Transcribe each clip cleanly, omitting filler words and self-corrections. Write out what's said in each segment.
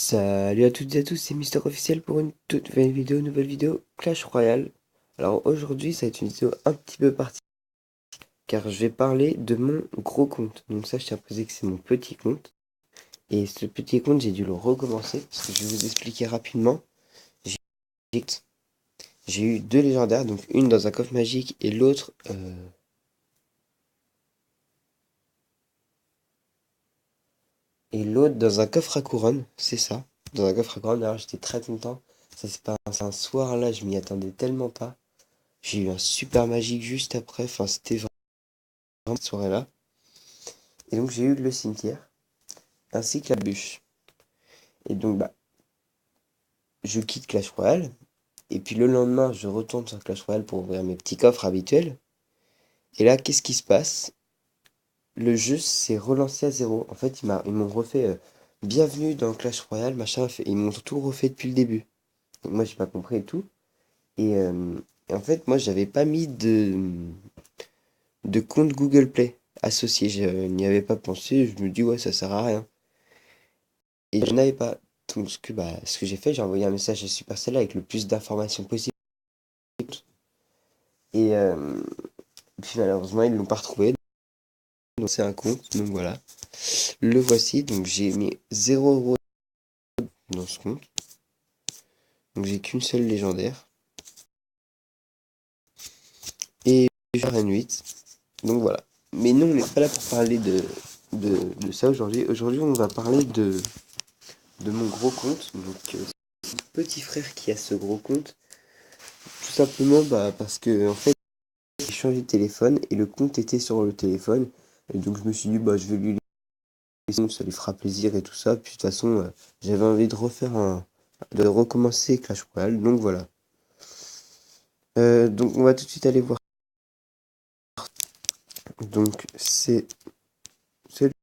Salut à toutes et à tous, c'est Mister Officiel pour une toute nouvelle vidéo Clash Royale. Alors aujourd'hui, ça va être une vidéo un petit peu particulière car je vais parler de mon gros compte. Donc ça, je tiens à préciser que c'est mon petit compte. Et ce petit compte, j'ai dû le recommencer parce que je vais vous expliquer rapidement. J'ai j'ai eu deux légendaires, donc une dans un coffre magique et l'autre dans un coffre à couronne, c'est ça. Dans un coffre à couronne, alors j'étais très content. Ça c'est pas un soir là, je m'y attendais tellement pas. J'ai eu un super magique juste après, enfin c'était vraiment cette soirée-là. Et donc j'ai eu le cimetière, ainsi que la bûche. Et donc bah, je quitte Clash Royale, et puis le lendemain je retourne sur Clash Royale pour ouvrir mes petits coffres habituels. Et là, qu'est-ce qui se passe? Le jeu s'est relancé à zéro. En fait, ils m'ont refait bienvenue dans Clash Royale, machin, ils m'ont tout refait depuis le début. Donc moi j'ai pas compris et tout. Et en fait, moi j'avais pas mis de compte Google Play associé. Je n'y avais pas pensé, je me dis ouais ça sert à rien. Et je n'avais pas. Donc ce que j'ai fait, j'ai envoyé un message à Supercell avec le plus d'informations possible. Et puis malheureusement, ils ne l'ont pas retrouvé. Donc c'est un compte, donc voilà. Le voici, donc j'ai mis 0 € dans ce compte. Donc j'ai qu'une seule légendaire. Et je vais faire une 8. Donc voilà. Mais non, on n'est pas là pour parler de ça aujourd'hui. Aujourd'hui, on va parler de mon gros compte. Donc c'est mon petit frère qui a ce gros compte. Tout simplement bah, parce que en fait, j'ai changé de téléphone et le compte était sur le téléphone. Et donc je me suis dit, bah, je vais lui laisser, ça lui fera plaisir et tout ça. Puis de toute façon, j'avais envie de recommencer Clash Royale. Donc voilà. Donc on va tout de suite aller voir. Donc c'est celui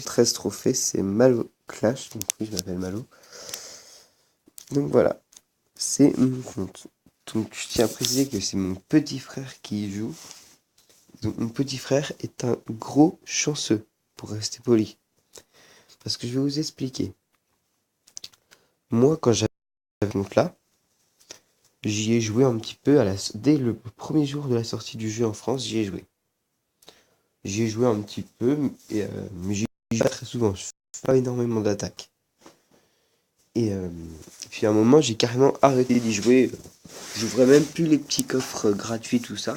13 trophées, c'est Malo Clash. Donc oui, je m'appelle Malo. Donc voilà, c'est mon compte. Donc je tiens à préciser que c'est mon petit frère qui y joue. Donc mon petit frère est un gros chanceux, pour rester poli. Parce que je vais vous expliquer. Moi, quand j'avais ce compte-là, j'y ai joué un petit peu dès le premier jour de la sortie du jeu en France, j'y ai joué. J'y ai joué un petit peu, mais j'y joue pas très souvent. Je fais pas énormément d'attaques. Et puis à un moment, j'ai carrément arrêté d'y jouer. J'ouvrais même plus les petits coffres gratuits, tout ça.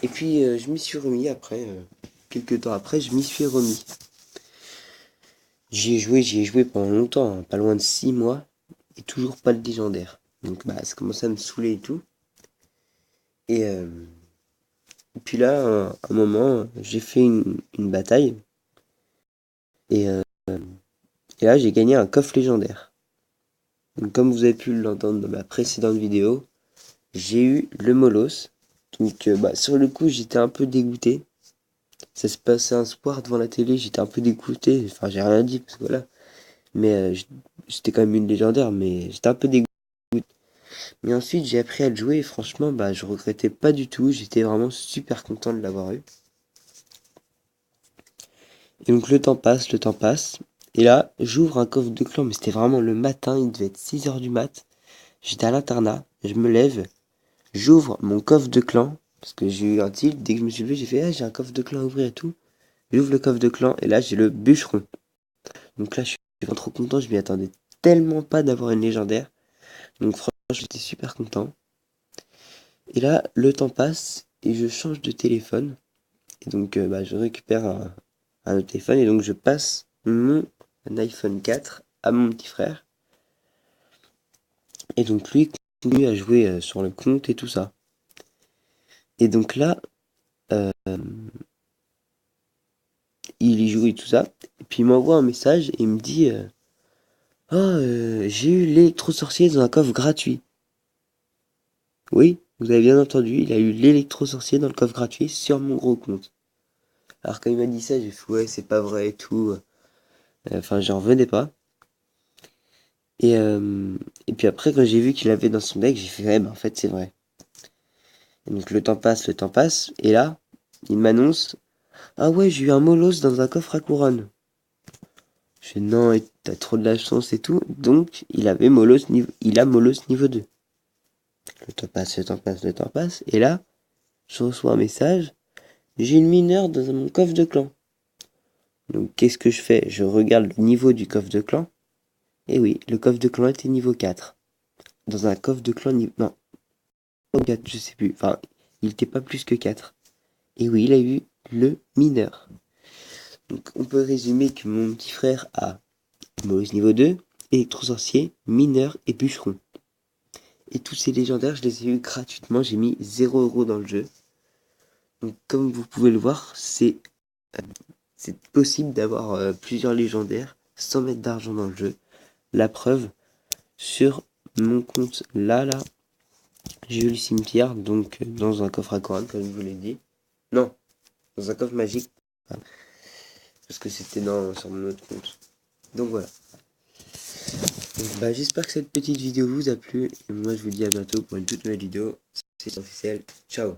Et puis je m'y suis remis après. Quelques temps après, je m'y suis remis. J'y ai joué pendant longtemps, hein, pas loin de 6 mois, et toujours pas de légendaire. Donc bah ça commençait à me saouler et tout. Et, euh, et puis là, un moment, j'ai fait une bataille. Et, euh, et là, j'ai gagné un coffre légendaire. Donc comme vous avez pu l'entendre dans ma précédente vidéo, j'ai eu le Molos. Donc bah, sur le coup, j'étais un peu dégoûté. Ça se passait un soir devant la télé, j'étais un peu dégoûté. Enfin, j'ai rien dit, parce que voilà. Mais j'étais quand même une légendaire, mais j'étais un peu dégoûté. Mais ensuite, j'ai appris à le jouer et franchement, bah, je regrettais pas du tout. J'étais vraiment super content de l'avoir eu. Et donc, le temps passe, le temps passe. Et là, j'ouvre un coffre de clan, mais c'était vraiment le matin, il devait être 6 heures du mat. J'étais à l'internat, je me lève, j'ouvre mon coffre de clan, parce que j'ai eu un tilt. Dès que je me suis levé, j'ai fait, ah, j'ai un coffre de clan à ouvrir et tout. J'ouvre le coffre de clan, et là, j'ai le bûcheron. Donc là, je suis vraiment trop content, je m'y attendais tellement pas d'avoir une légendaire. Donc franchement, j'étais super content. Et là, le temps passe et je change de téléphone. Et donc, bah, je récupère un autre téléphone et donc je passe mon iPhone 4 à mon petit frère. Et donc lui continue à jouer sur le compte et tout ça. Et donc là, euh, il y joue et tout ça. Et puis il m'envoie un message et il me dit ah, j'ai eu l'électro-sorcier dans un coffre gratuit. Oui, vous avez bien entendu, il a eu l'électro-sorcier dans le coffre gratuit sur mon gros compte. Alors quand il m'a dit ça, j'ai fait ouais, c'est pas vrai et tout. Enfin, j'en revenais pas. Et, euh, et puis après, quand j'ai vu qu'il avait dans son deck, j'ai fait ouais, bah en fait, c'est vrai. Et donc le temps passe, le temps passe. Et là, il m'annonce ah ouais, j'ai eu un Molos dans un coffre à couronne. Je fais non, t'as trop de la chance et tout. Donc, il a Molos niveau 2. Le temps passe, le temps passe, le temps passe. Et là, je reçois un message. J'ai une mineure dans mon coffre de clan. Donc, qu'est-ce que je fais? Je regarde le niveau du coffre de clan. Et oui, le coffre de clan était niveau 4. Dans un coffre de clan niveau... Non, 4, je sais plus. Enfin, il était pas plus que 4. Et oui, il a eu le mineur. Donc, on peut résumer que mon petit frère a Molos niveau 2, électro-sorcier, mineur et bûcheron. Et tous ces légendaires, je les ai eu gratuitement. J'ai mis 0€ dans le jeu. Donc, comme vous pouvez le voir, c'est possible d'avoir plusieurs légendaires sans mettre d'argent dans le jeu. La preuve, sur mon compte là, j'ai eu le cimetière, donc dans un coffre à couronne, comme je vous l'ai dit. Non, dans un coffre magique. Parce que c'était sur mon autre compte. Donc voilà. Donc, j'espère que cette petite vidéo vous a plu. Et moi, je vous dis à bientôt pour une toute nouvelle vidéo. C'est officiel. Ciao.